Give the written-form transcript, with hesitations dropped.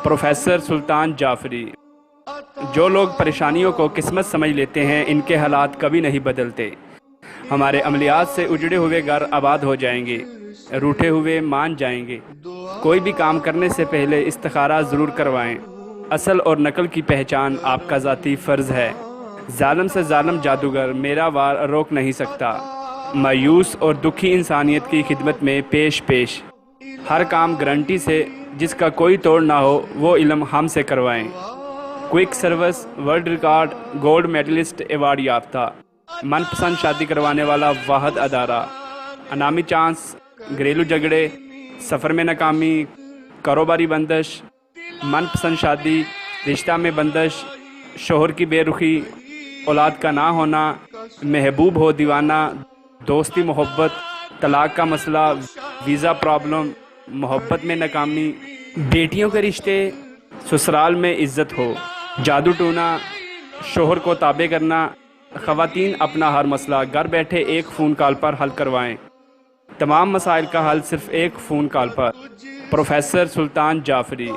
Professor سلطان جعفری۔ جو لوگ پریشانیوں کو قسمت سمجھ لیتے ہیں ان کے حالات کبھی نہیں بدلتے۔ ہمارے عملیات سے اجڑے ہوئے گھر آباد ہو جائیں گے، روٹھے ہوئے مان جائیں گے۔ کوئی بھی کام کرنے سے پہلے استخارہ ضرور کروائیں۔ اصل اور نقل کی پہچان آپ کا ذاتی فرض ہے۔ ظالم سے ظالم جادوگر میرا وار روک نہیں سکتا۔ مایوس اور دکھی انسانیت کی خدمت میں پیش پیش۔ ہر کام گارنٹی سے، جس کا کوئی توڑ نہ ہو وہ علم ہم سے کروائیں۔ Quick service world record gold medalist award یافتہ، من پسند شادی کروانے والا واحد ادارہ۔ انعامی چانس، گھریلو جھگڑے، سفر میں ناکامی، کاروباری بندش، من پسند شادی، رشتہ میں بندش، شوہر کی بے رخی، اولاد کا نہ ہونا، محبوب ہو دیوانہ، دوستی محبت، طلاق کا مسئلہ، ویزا پرابلم، محبت میں ناکامی، بیٹیوں کے رشتے، سسرال میں عزت ہو، جادو ٹونا، شوہر کو تابع کرنا۔ خواتین اپنا ہر مسئلہ گھر بیٹھے ایک فون کال پر حل کروائیں۔ تمام مسائل کا حل صرف ایک فون کال پر۔ پروفیسر سلطان جعفری۔